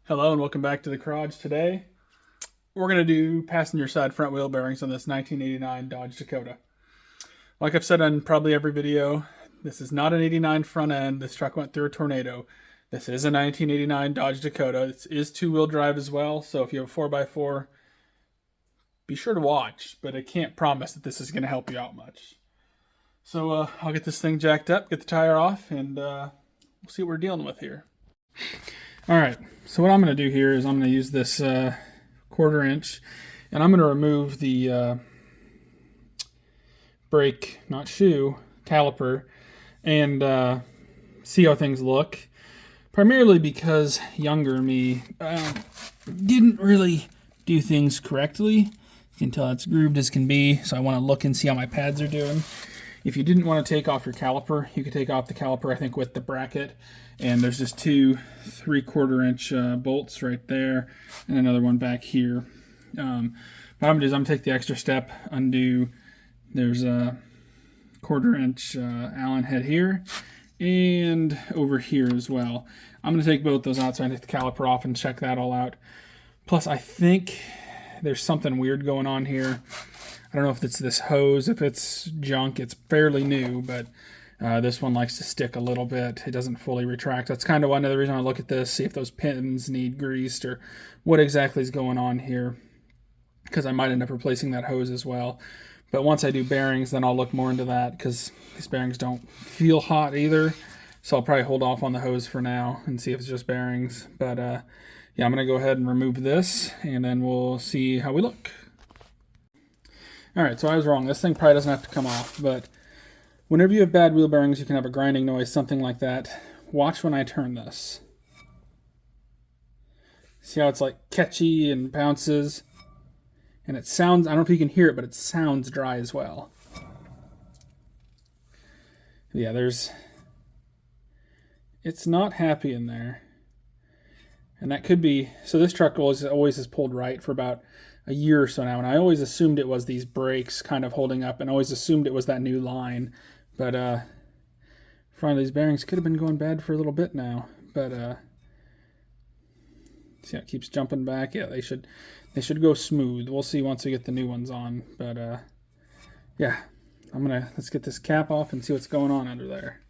Hello and welcome back to the garage. Today we're going to do passenger side front wheel bearings on this 1989 Dodge Dakota. Like I've said on probably every video, this is not an 89 front end. This truck went through a tornado. This is a 1989 Dodge Dakota. It is two-wheel drive as well, so if you have a 4x4, be sure to watch, but I can't promise that this is going to help you out much. So I'll get this thing jacked up, get the tire off, and we'll see what we're dealing with here. Alright, so what I'm going to do here is I'm going to use this 1/4 inch, and I'm going to remove the brake, not shoe, caliper, and see how things look. Primarily because younger me didn't really do things correctly. You can tell it's grooved as can be, so I want to look and see how my pads are doing. If you didn't want to take off your caliper, you could take off the caliper, I think, with the bracket. And there's just two 3/4 inch bolts right there, and another one back here. What I'm going to do is I'm going to take the extra step, undo. There's a 1/4 inch Allen head here, and over here as well. I'm going to take both those out so I can take the caliper off and check that all out. Plus, I think there's something weird going on here. I don't know if it's this hose, if it's junk. It's fairly new, but this one likes to stick a little bit. It doesn't fully retract. That's kind of one of the reasons I look at this, see if those pins need greased or what exactly is going on here, because I might end up replacing that hose as well. But once I do bearings, then I'll look more into that, because these bearings don't feel hot either. So I'll probably hold off on the hose for now and see if it's just bearings. But yeah, I'm going to go ahead and remove this, and then we'll see how we look. Alright, so I was wrong. This thing probably doesn't have to come off, but whenever you have bad wheel bearings, you can have a grinding noise, something like that. Watch when I turn this. See how it's like catchy and bounces? And it sounds, I don't know if you can hear it, but it sounds dry as well. Yeah, it's not happy in there. And that could be, so this truck always has pulled right for about a year or so now, and I always assumed it was these brakes kind of holding up, and always assumed it was that new line. But front of these bearings could have been going bad for a little bit now. But see how it keeps jumping back. Yeah, they should go smooth. We'll see once we get the new ones on. But yeah, let's get this cap off and see what's going on under there.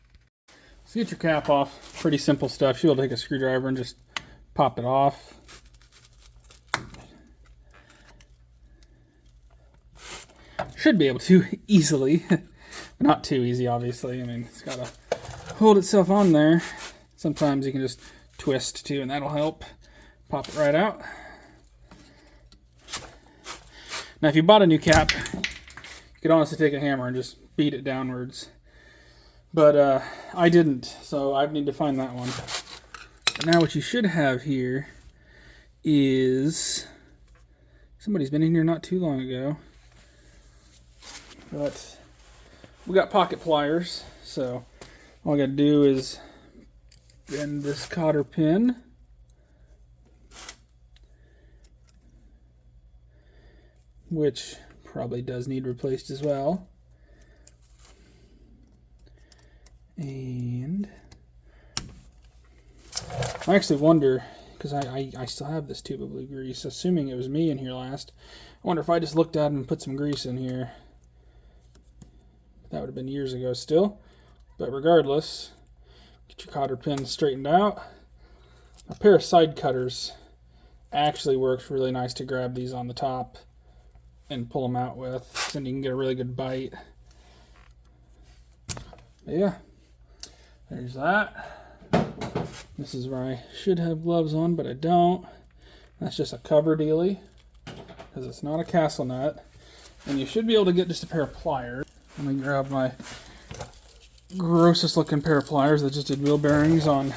So get your cap off. Pretty simple stuff. You'll take a screwdriver and just pop it off. Should be able to easily, but not too easy, obviously. I mean, it's got to hold itself on there. Sometimes you can just twist too, and that'll help. Pop it right out. Now, if you bought a new cap, you could honestly take a hammer and just beat it downwards. But I didn't, so I need to find that one. But now what you should have here is, somebody's been in here not too long ago. But we got pocket pliers, so all I got to do is bend this cotter pin. Which probably does need replaced as well. And I actually wonder, because I still have this tube of blue grease, assuming it was me in here last, I wonder if I just looked at it and put some grease in here. That would have been years ago still. But regardless, get your cotter pin straightened out. A pair of side cutters actually works really nice to grab these on the top and pull them out with, then you can get a really good bite. But yeah, there's that. This is where I should have gloves on, but I don't. That's just a cover dealie, because it's not a castle nut. And you should be able to get just a pair of pliers. Let me grab my grossest looking pair of pliers that just did wheel bearings on,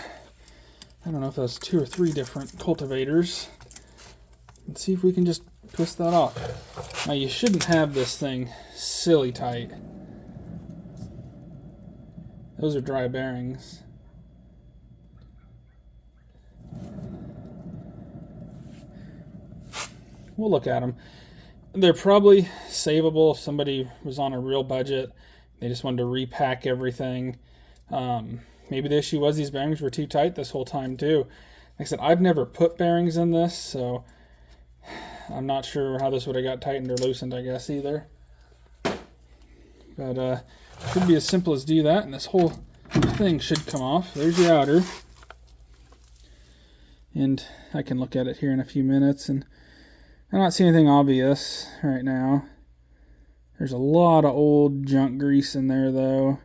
I don't know if that's 2 or 3 different cultivators. Let's see if we can just twist that off. Now, you shouldn't have this thing silly tight. Those are dry bearings. We'll look at them. They're probably savable if somebody was on a real budget. They just wanted to repack everything. Maybe the issue was these bearings were too tight this whole time too. Like I said, I've never put bearings in this, so I'm not sure how this would have got tightened or loosened, I guess, either. But should be as simple as do that, and this whole thing should come off. There's your outer. And I can look at it here in a few minutes, and I don't see anything obvious right now. There's a lot of old junk grease in there, though.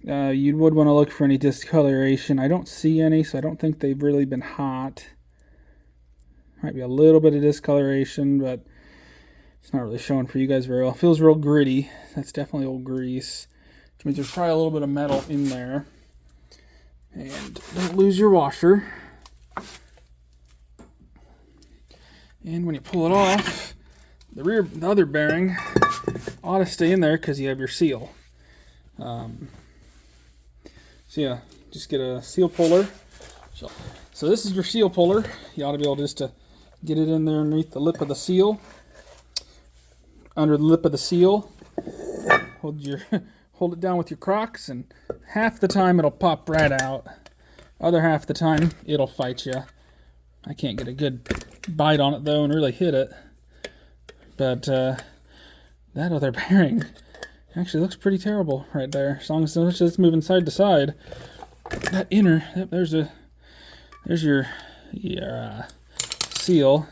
You would want to look for any discoloration. I don't see any, so I don't think they've really been hot. Might be a little bit of discoloration, but it's not really showing for you guys very well. It feels real gritty. That's definitely old grease, which means there's probably a little bit of metal in there. And don't lose your washer. And when you pull it off, the other bearing ought to stay in there because you have your seal. So yeah, just get a seal puller. So this is your seal puller. You ought to be able just to get it in there underneath the lip of the seal. Under the lip of the seal, hold it down with your Crocs, and half the time it'll pop right out. Other half the time it'll fight you. I can't get a good bite on it though and really hit it. But that other bearing actually looks pretty terrible right there. As long as it's moving side to side. That inner, there's your seal.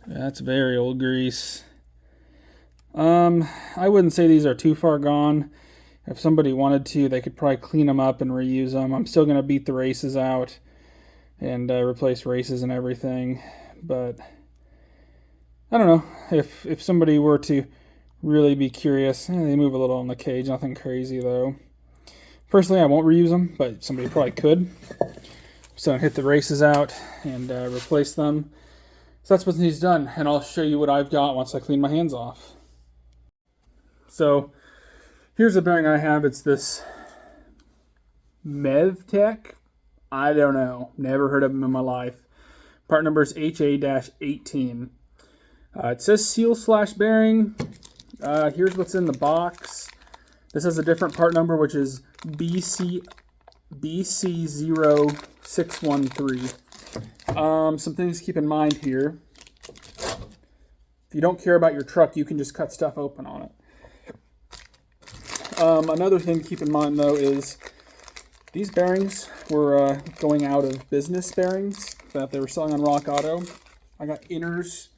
That's very old grease. I wouldn't say these are too far gone. If somebody wanted to, they could probably clean them up and reuse them. I'm still going to beat the races out and replace races and everything. But I don't know. If somebody were to really be curious, they move a little in the cage. Nothing crazy, though. Personally, I won't reuse them, but somebody probably could. So hit the races out and replace them. So that's what he's done, and I'll show you what I've got once I clean my hands off. So here's the bearing I have. It's this MEVTech. I don't know. Never heard of them in my life. Part number is HA-18. It says seal/bearing. Here's what's in the box. This has a different part number, which is BC0613. Some things to keep in mind here. If you don't care about your truck, you can just cut stuff open on it. Another thing to keep in mind, though, is these bearings were going out of business bearings that they were selling on Rock Auto. I got inners.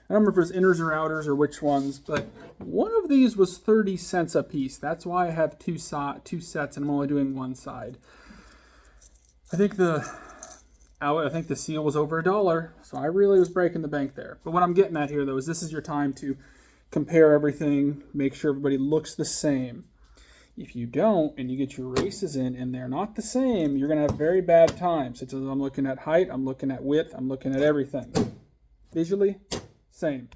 I don't remember if it was inners or outers or which ones, but one of these was 30 cents a piece. That's why I have two sets and I'm only doing one side. I think the seal was over $1, so I really was breaking the bank there. But what I'm getting at here, though, is this is your time to compare everything, make sure everybody looks the same. If you don't, and you get your races in, and they're not the same, you're going to have very bad times. Such as I'm looking at height, I'm looking at width, I'm looking at everything. Visually, same.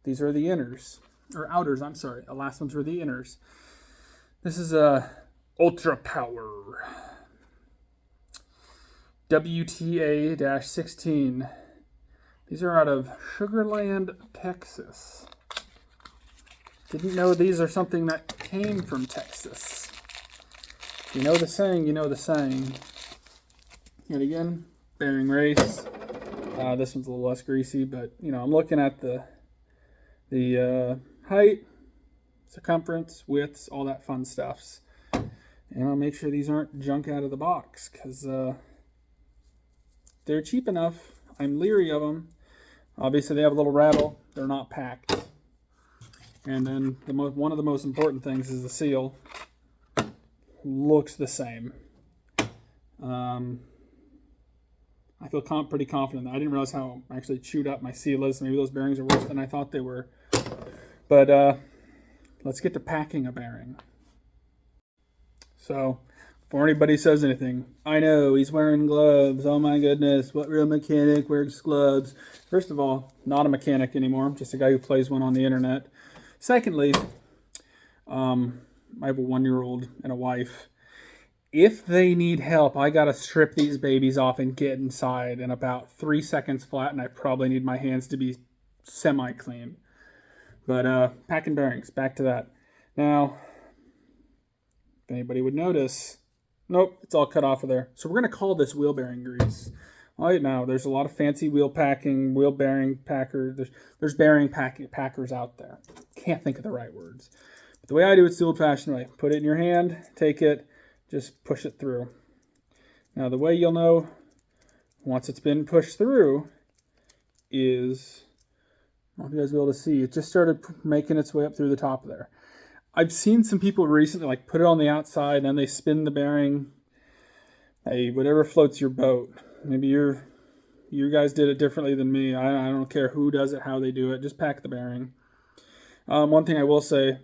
These are the inners, or outers, I'm sorry. The last ones were the inners. This is a Ultra Power. WTA-16. These are out of Sugarland, Texas. Didn't know these are something that came from Texas. You know the saying, you know the saying. And again, bearing race. This one's a little less greasy, but you know, I'm looking at the height, circumference, widths, all that fun stuffs. And I'll make sure these aren't junk out of the box, because they're cheap enough. I'm leery of them. Obviously, they have a little rattle. They're not packed. And then one of the most important things is the seal. Looks the same. I feel pretty confident. I didn't realize how actually chewed up my seal is. Maybe those bearings are worse than I thought they were. But let's get to packing a bearing. So, before anybody says anything, I know he's wearing gloves. Oh my goodness, what real mechanic wears gloves? First of all, not a mechanic anymore. I'm just a guy who plays one on the internet. Secondly, I have a 1-year-old and a wife. If they need help, I gotta strip these babies off and get inside in about 3 seconds flat, and I probably need my hands to be semi-clean. But packing bearings, back to that. Now, if anybody would notice, Nope, it's all cut off of there. So we're going to call this wheel bearing grease. All right, now there's a lot of fancy wheel bearing packers. There's bearing packers out there. Can't think of the right words. But the way I do it's the old-fashioned way. Put it in your hand, take it, just push it through. Now the way you'll know once it's been pushed through is, I don't know if you guys will be able to see, it just started making its way up through the top of there. I've seen some people recently like put it on the outside and then they spin the bearing. Hey, whatever floats your boat. Maybe you guys did it differently than me. I don't care who does it, how they do it. Just pack the bearing. One thing I will say,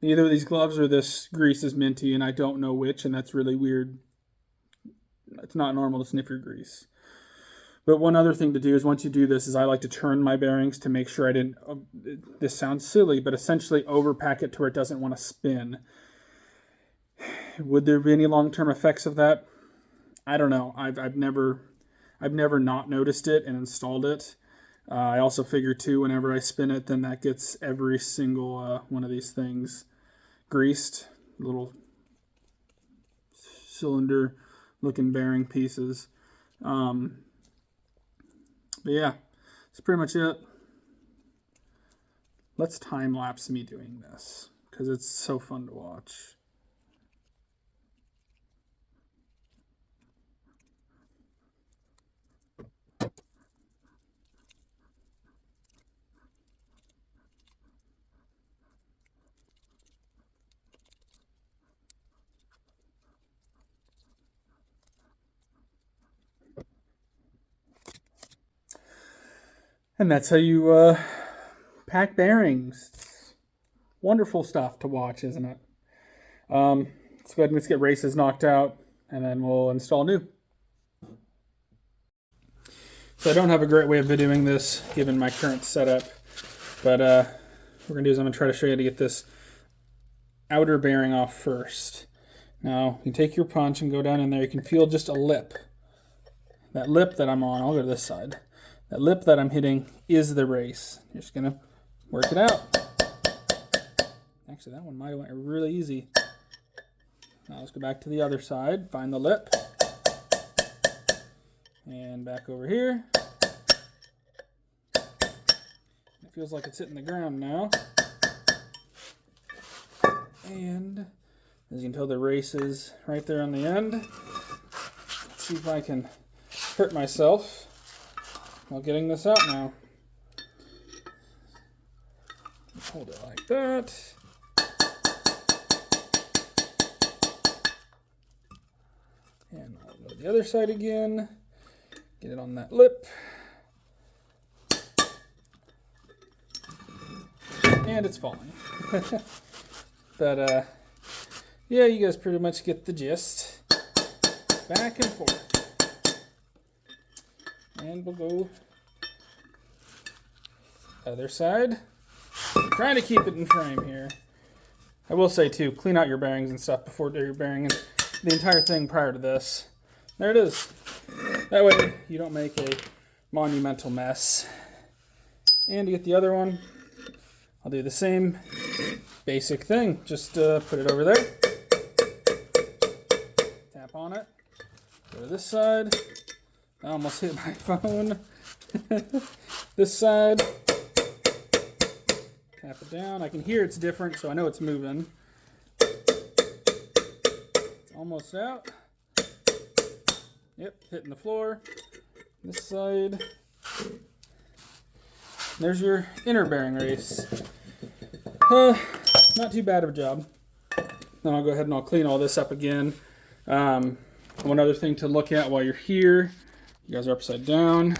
either of these gloves or this grease is minty, and I don't know which, and that's really weird. It's not normal to sniff your grease. But one other thing to do is once you do this is I like to turn my bearings to make sure I didn't, this sounds silly, but essentially overpack it to where it doesn't want to spin. Would there be any long-term effects of that? I don't know. I've never not noticed it and installed it. I also figure too, whenever I spin it, then that gets every single one of these things greased. Little cylinder-looking bearing pieces. But yeah, that's pretty much it. Let's time-lapse me doing this because it's so fun to watch. And that's how you pack bearings. Wonderful stuff to watch, isn't it? Let's go ahead and let's get races knocked out, and then we'll install new. So I don't have a great way of videoing this, given my current setup. But what we're going to do is I'm going to try to show you how to get this outer bearing off first. Now, you take your punch and go down in there. You can feel just a lip. That lip that I'm on, I'll go to this side. That lip that I'm hitting is the race. You're just going to work it out. Actually, that one might have went really easy. Now let's go back to the other side. Find the lip. And back over here. It feels like it's hitting the ground now. And as you can tell, the race is right there on the end. Let's see if I can hurt myself while getting this out now. Hold it like that. And I'll go to the other side again. Get it on that lip. And it's falling. But, yeah, you guys pretty much get the gist. Back and forth. And we'll go other side. Trying to keep it in frame here. I will say, too, clean out your bearings and stuff before your bearing and the entire thing prior to this. There it is. That way you don't make a monumental mess. And to get the other one, I'll do the same basic thing. Just put it over there. Tap on it. Go to this side. I almost hit my phone. This side. Tap it down. I can hear it's different, so I know it's moving. It's almost out. Yep, hitting the floor. This side. There's your inner bearing race. Not too bad of a job. Then I'll go ahead and I'll clean all this up again. One other thing to look at while you're here. You guys are upside down.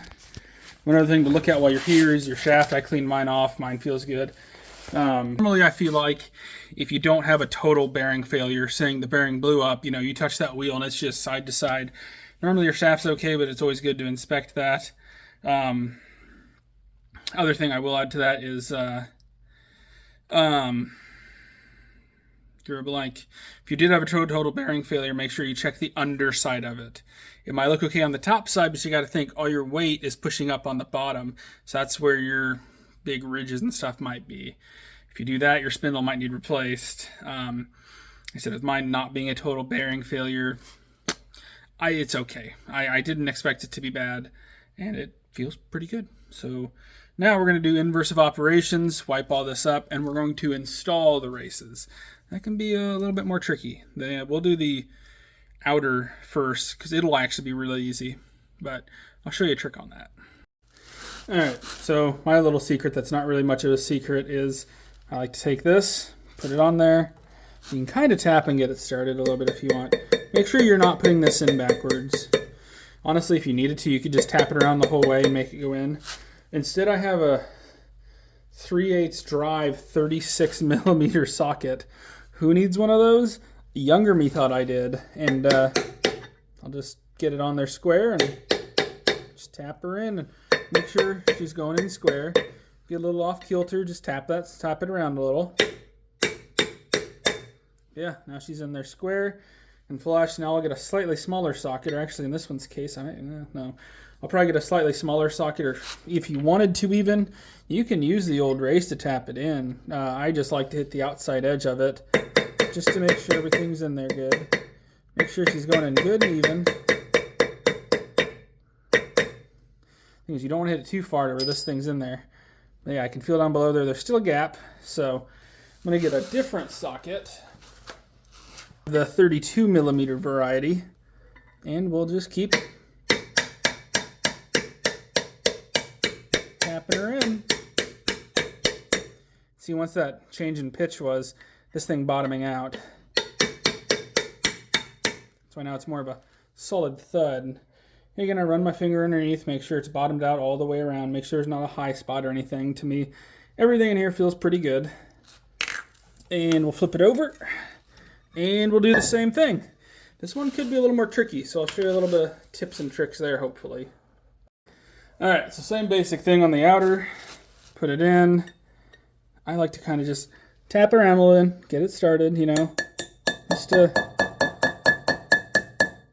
One other thing to look at while you're here is your shaft. I cleaned mine off. Mine feels good. Normally I feel like if you don't have a total bearing failure, saying the bearing blew up, you know, you touch that wheel and it's just side to side. Normally your shaft's okay, but it's always good to inspect that. Other thing I will add to that is drew a blank. If you did have a total bearing failure, make sure you check the underside of it. It might look okay on the top side, but you got to think all your weight is pushing up on the bottom. So that's where your big ridges and stuff might be. If you do that, your spindle might need replaced. I said with mine not being a total bearing failure, it's okay. I didn't expect it to be bad, and it feels pretty good. So now we're going to do inverse of operations, wipe all this up, and we're going to install the races. That can be a little bit more tricky. We'll do the outer first because it'll actually be really easy, but I'll show you a trick on that. Alright, so my little secret that's not really much of a secret is I like to take this, put it on there. You can kind of tap and get it started a little bit if you want. Make sure you're not putting this in backwards. Honestly, if you needed to, you could just tap it around the whole way and make it go in. Instead, I have a 3/8 drive 36 millimeter socket. Who needs one of those? Younger me thought I did. And I'll just get it on there square and just tap her in and make sure she's going in square. Get a little off kilter, just tap it around a little. Yeah, now she's in there square and flush. Now I'll get a slightly smaller socket, or actually in this one's case, I'll probably get a slightly smaller socket, or if you wanted to even, you can use the old race to tap it in. I just like to hit the outside edge of it just to make sure everything's in there good. Make sure she's going in good and even. Thing is, you don't want to hit it too far to where this thing's in there. But yeah, I can feel down below there. There's still a gap, so I'm going to get a different socket, the 32 millimeter variety, and we'll just keep tapping her in. See, once that change in pitch was this thing bottoming out, that's why now it's more of a solid thud. You're going to run my finger underneath, make sure it's bottomed out all the way around, make sure there's not a high spot or anything. To me, everything in here feels pretty good. And we'll flip it over, and we'll do the same thing. This one could be a little more tricky, so I'll show you a little bit of tips and tricks there, hopefully. Alright, so same basic thing on the outer. Put it in. I like to kind of just tap around a little bit, get it started, you know. Just there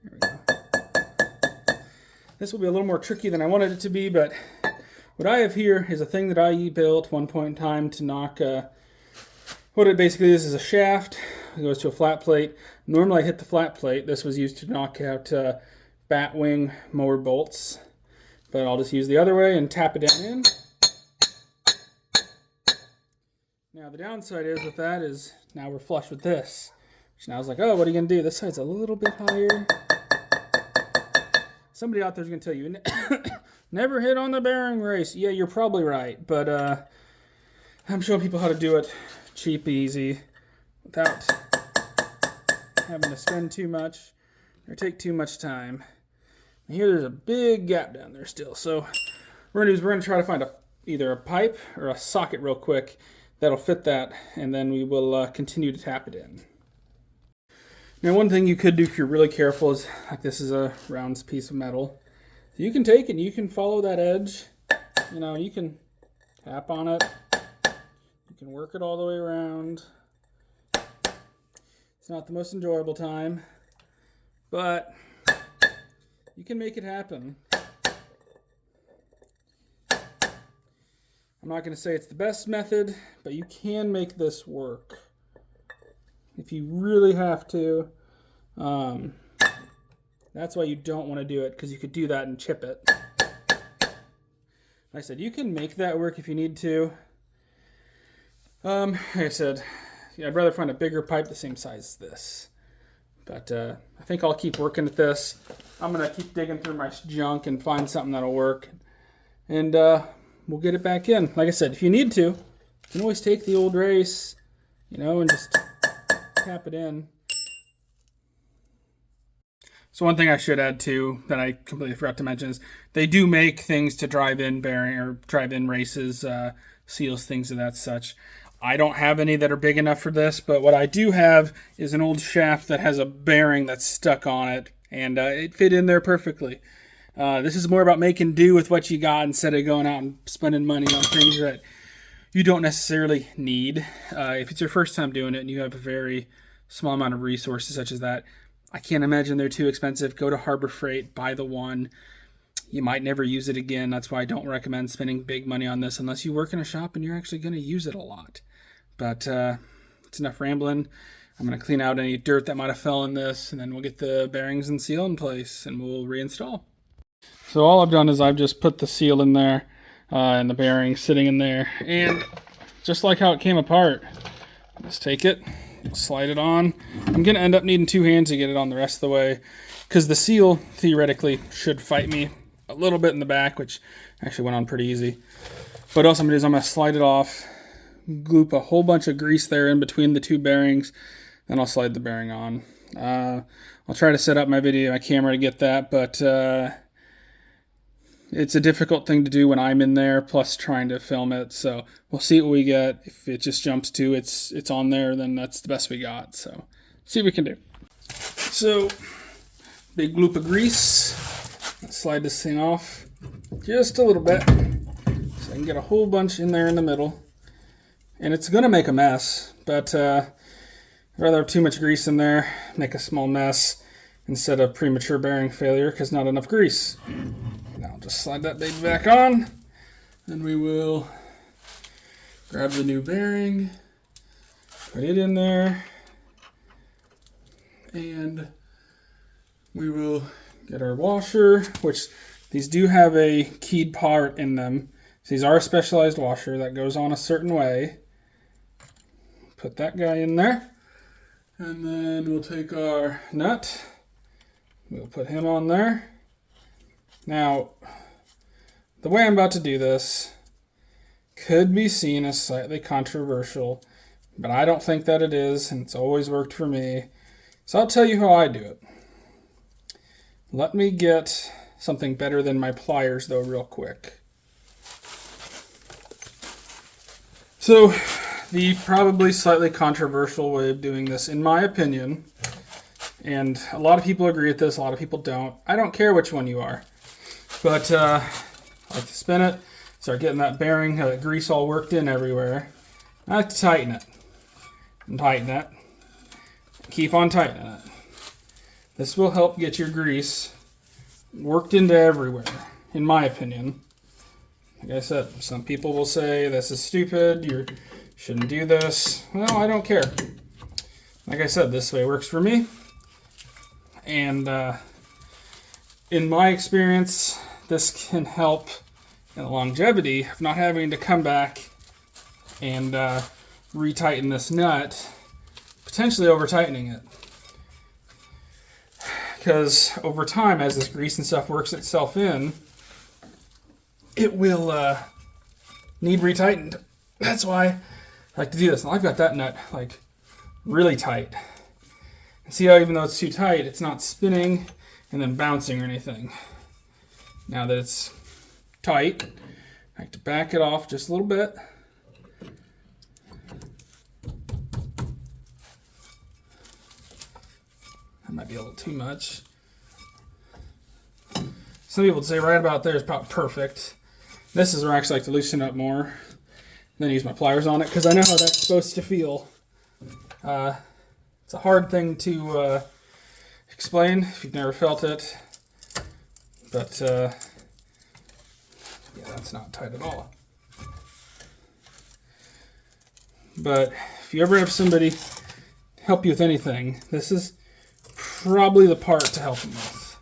we go. This will be a little more tricky than I wanted it to be, but what I have here is a thing that I built one point in time to knock what it basically is a shaft. It goes to a flat plate. Normally I hit the flat plate. This was used to knock out bat wing mower bolts. But I'll just use the other way and tap it down in. Now the downside is with that is now we're flush with this. So now I was like, oh, what are you going to do? This side's a little bit higher. Somebody out there's going to tell you, never hit on the bearing race. Yeah, you're probably right. But I'm showing people how to do it cheap, easy, without having to spend too much or take too much time. And here there's a big gap down there still. So we're going to try to find either a pipe or a socket real quick that'll fit that, and then we will continue to tap it in. Now one thing you could do if you're really careful is, like this is a round piece of metal. You can take it and you can follow that edge. You know, you can tap on it. You can work it all the way around. It's not the most enjoyable time, but you can make it happen. I'm not going to say it's the best method, but you can make this work if you really have to. That's why you don't want to do it, because you could do that and chip it. Like I said, you can make that work if you need to. Like I said, I'd rather find a bigger pipe the same size as this. But I think I'll keep working at this. I'm going to keep digging through my junk and find something that'll work. And we'll get it back in. Like I said, if you need to, you can always take the old race, you know, and just tap it in. So one thing I should add too that I completely forgot to mention is they do make things to drive-in bearing or drive-in races, seals, things of that such. I don't have any that are big enough for this, but what I do have is an old shaft that has a bearing that's stuck on it, and it fit in there perfectly. This is more about making do with what you got instead of going out and spending money on things that you don't necessarily need. If it's your first time doing it and you have a very small amount of resources such as that, I can't imagine they're too expensive. Go to Harbor Freight, buy the one. You might never use it again. That's why I don't recommend spending big money on this unless you work in a shop and you're actually going to use it a lot. But it's enough rambling. I'm going to clean out any dirt that might have fell in this, and then we'll get the bearings and seal in place, and we'll reinstall. So all I've done is I've just put the seal in there, and the bearings sitting in there, and just like how it came apart, just take it, slide it on. I'm going to end up needing 2 hands to get it on the rest of the way, because the seal theoretically should fight me a little bit in the back, which actually went on pretty easy. But what else I'm going to do is I'm going to slide it off, gloop a whole bunch of grease there in between the 2 bearings, then I'll slide the bearing on. I'll try to set up my camera to get that, but it's a difficult thing to do when I'm in there, plus trying to film it. So we'll see what we get. If it just jumps to it's on there, then that's the best we got. So see what we can do. So big gloop of grease. Let's slide this thing off just a little bit, so I can get a whole bunch in there in the middle. And it's gonna make a mess, but I'd rather have too much grease in there, make a small mess, instead of premature bearing failure because not enough grease. Now I'll just slide that baby back on, and we will grab the new bearing, put it in there, and we will get our washer, which these do have a keyed part in them. So these are a specialized washer that goes on a certain way. Put that guy in there, and then we'll take our nut. We'll put him on there. Now, the way I'm about to do this could be seen as slightly controversial, but I don't think that it is, and it's always worked for me. So I'll tell you how I do it. Let me get something better than my pliers, though, real quick. So, the probably slightly controversial way of doing this, in my opinion, and a lot of people agree with this, a lot of people don't. I don't care which one you are. But I like to spin it, start getting that bearing, have the grease all worked in everywhere. I like to tighten it, and tighten it. Keep on tightening it. This will help get your grease worked into everywhere, in my opinion. Like I said, some people will say this is stupid, you shouldn't do this. Well, I don't care. Like I said, this way works for me. And in my experience, this can help in the longevity of not having to come back and retighten this nut, potentially over tightening it. Because over time, as this grease and stuff works itself in, it will need retightened. That's why I like to do this. Now I've got that nut like really tight. And see how even though it's too tight, it's not spinning and then bouncing or anything. Now that it's tight, I like to back it off just a little bit. That might be a little too much. Some people would say right about there is about perfect. This is where I actually like to loosen up more. Then use my pliers on it because I know how that's supposed to feel. It's a hard thing to explain if you've never felt it. But yeah, that's not tight at all. But if you ever have somebody help you with anything, this is probably the part to help them with.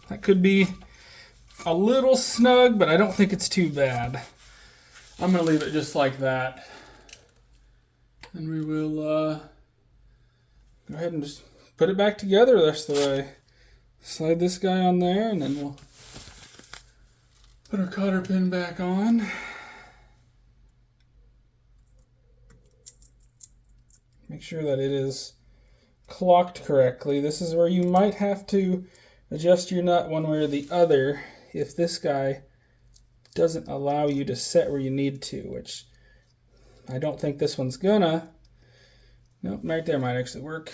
That could be a little snug, but I don't think it's too bad. I'm going to leave it just like that. And we will go ahead and just put it back together the rest of the way. Slide this guy on there, and then we'll put our cotter pin back on. Make sure that it is clocked correctly. This is where you might have to adjust your nut one way or the other if this guy doesn't allow you to set where you need to, which I don't think this one's gonna. Nope, right there might actually work.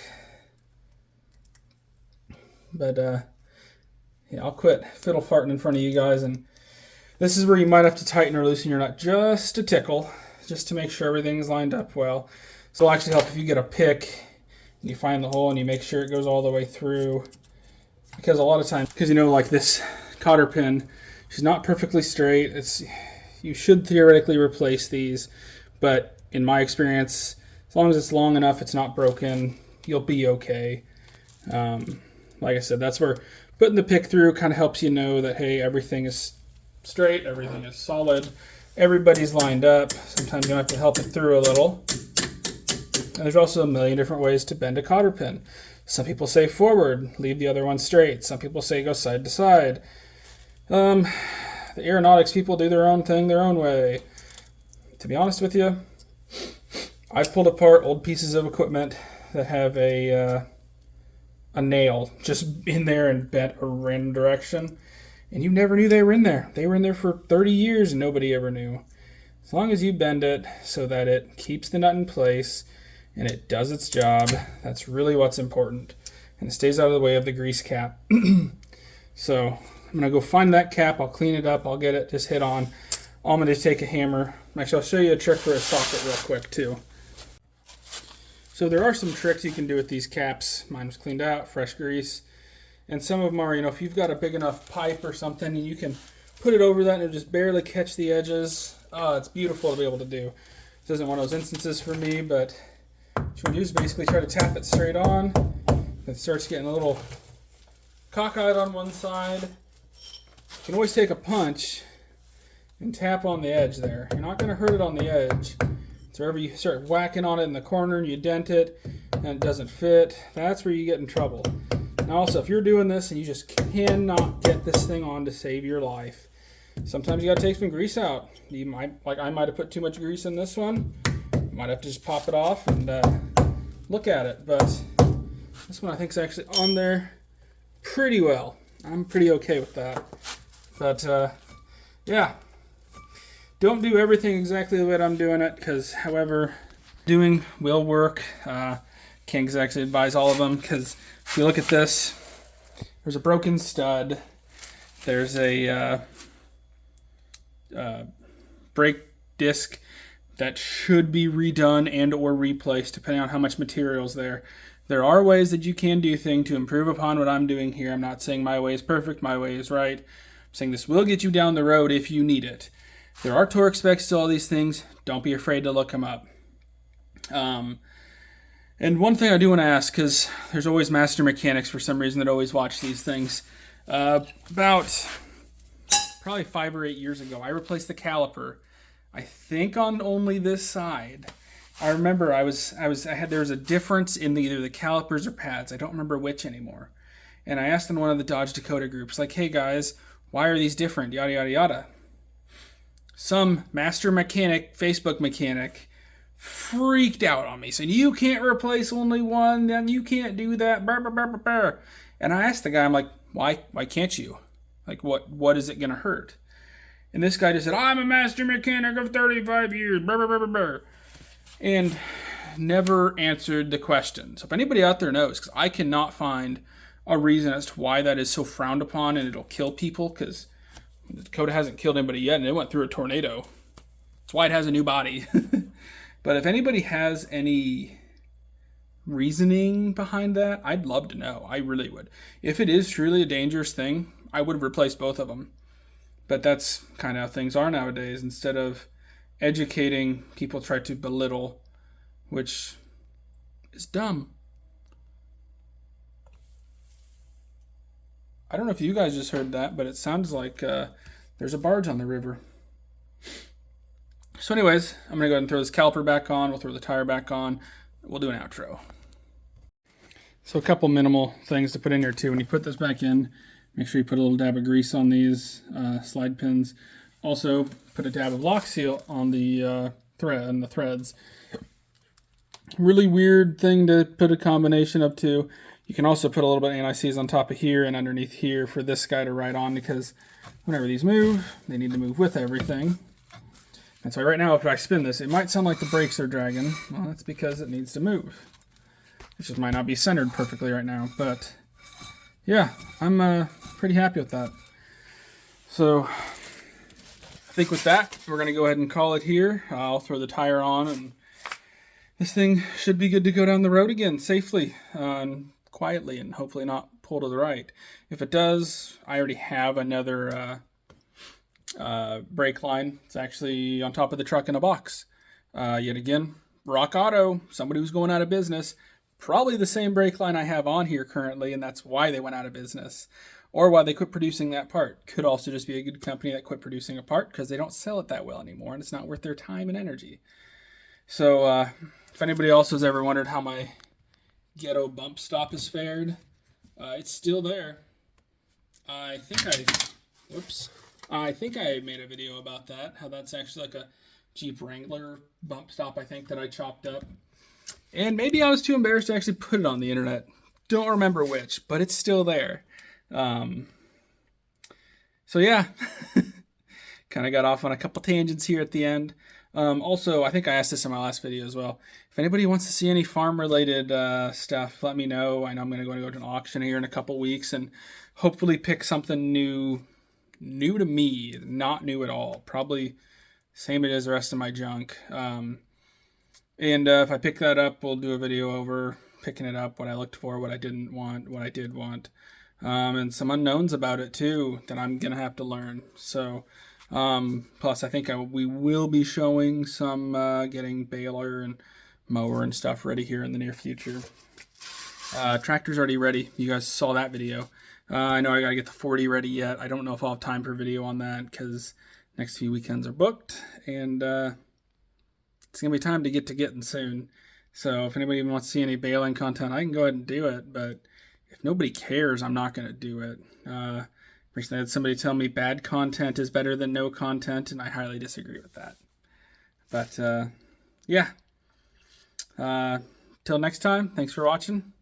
But yeah, I'll quit fiddle farting in front of you guys, and this is where you might have to tighten or loosen your nut just a tickle, just to make sure everything's lined up well. So it'll actually help if you get a pick and you find the hole and you make sure it goes all the way through. Because a lot of times, because you know, like this cotter pin, she's not perfectly straight. You should theoretically replace these, but in my experience, As long as it's long enough, it's not broken, you'll be okay. Like I said, that's where putting the pick through kind of helps you know that, hey, everything is straight, everything is solid, everybody's lined up. Sometimes you have to help it through a little. And there's also a million different ways to bend a cotter pin. Some people say forward, leave the other one straight. Some people say go side to side. The aeronautics people do their own thing their own way. To be honest with you, I've pulled apart old pieces of equipment that have a nail just in there and bent a random direction, and you never knew they were in there. They were in there for 30 years and nobody ever knew. As long as you bend it so that it keeps the nut in place and it does its job, that's really what's important. And it stays out of the way of the grease cap. So I'm going to go find that cap. I'll clean it up. I'll get it just hit on. I'm going to take a hammer. Actually, I'll show you a trick for a socket real quick too. So there are some tricks you can do with these caps. Mine was cleaned out, fresh grease. And some of them are, if you've got a big enough pipe or something, and you can put it over that and it'll just barely catch the edges. Oh, it's beautiful to be able to do. This isn't one of those instances for me, but what you want to do is basically try to tap it straight on. It starts getting a little cockeyed on one side. You can always take a punch and tap on the edge there. You're not going to hurt it on the edge. So wherever you start whacking on it in the corner and you dent it and it doesn't fit, that's where you get in trouble. Now also, if you're doing this and you just cannot get this thing on to save your life, sometimes you got to take some grease out. You might, like I might have put too much grease in this one. You might have to just pop it off and look at it. But this one I think is actually on there pretty well. I'm pretty okay with that. But yeah, don't do everything exactly the way I'm doing it, because however doing will work. Can't exactly advise all of them, because if you look at this, there's a broken stud. There's a brake disc that should be redone and or replaced depending on how much material is there. There are ways that you can do things to improve upon what I'm doing here. I'm not saying my way is perfect, my way is right. I'm saying this will get you down the road if you need it. There are torque specs to all these things. Don't be afraid to look them up. And one thing I do want to ask, because there's always master mechanics for some reason that always watch these things. About probably 5 or 8 years ago, I replaced the caliper. I think on only this side. I remember there was a difference in either the calipers or pads. I don't remember which anymore. And I asked in one of the Dodge Dakota groups, like, hey guys, why are these different? Yada, yada, yada. Some master mechanic, Facebook mechanic, freaked out on me, saying, you can't replace only one, then you can't do that, brr, brr, brr, brr, brr. And I asked the guy, I'm like, why can't you? Like, what is it going to hurt? And this guy just said, I'm a master mechanic of 35 years, brr, brr, brr, brr, brr. And never answered the question. So if anybody out there knows, because I cannot find a reason as to why that is so frowned upon and it'll kill people, because the Dakota hasn't killed anybody yet and it went through a tornado. That's why it has a new body. But if anybody has any reasoning behind that, I'd love to know. I really would. If it is truly a dangerous thing, I would have replaced both of them. But that's kind of how things are nowadays. Instead of educating, people try to belittle, which is dumb. I don't know if you guys just heard that, but it sounds like there's a barge on the river. So anyways, I'm going to go ahead and throw this caliper back on. We'll throw the tire back on. We'll do an outro. So a couple minimal things to put in here too. When you put this back in, make sure you put a little dab of grease on these slide pins. Also, put a dab of lock seal on the threads. Really weird thing to put a combination of two. You can also put a little bit of anti-seize on top of here and underneath here for this guy to ride on, because whenever these move, they need to move with everything. And so right now, if I spin this, it might sound like the brakes are dragging. Well, that's because it needs to move. It just might not be centered perfectly right now, but yeah, I'm pretty happy with that. So I think with that, we're going to go ahead and call it here. I'll throw the tire on, and this thing should be good to go down the road again safely and quietly, and hopefully not pull to the right. If it does, I already have another brake line. It's actually on top of the truck in a box. Yet again, Rock Auto, somebody who's going out of business, probably the same brake line I have on here currently, and that's why they went out of business. Or why they quit producing that part. Could also just be a good company that quit producing a part because they don't sell it that well anymore and it's not worth their time and energy. So if anybody else has ever wondered how my ghetto bump stop has fared, it's still there. I think I made a video about that, how that's actually like a Jeep Wrangler bump stop, I think, that I chopped up. And maybe I was too embarrassed to actually put it on the internet. Don't remember which, but it's still there. So yeah, kind of got off on a couple tangents here at the end. Also, I think I asked this in my last video as well. If anybody wants to see any farm-related stuff, let me know. I know I'm going to go to an auction here in a couple weeks and hopefully pick something new to me, not new at all. Probably same as the rest of my junk. And if I pick that up, we'll do a video over picking it up, what I looked for, what I didn't want, what I did want. And some unknowns about it too that I'm gonna have to learn. So, plus I think we will be showing some getting baler and mower and stuff ready here in the near future. Tractor's already ready. You guys saw that video. I know I gotta get the 40 ready yet. I don't know if I'll have time for video on that because next few weekends are booked, and it's gonna be time to getting soon. So if anybody even wants to see any baling content, I can go ahead and do it, but if nobody cares, I'm not going to do it. Recently I had somebody tell me bad content is better than no content, and I highly disagree with that. But, yeah. Till next time, thanks for watching.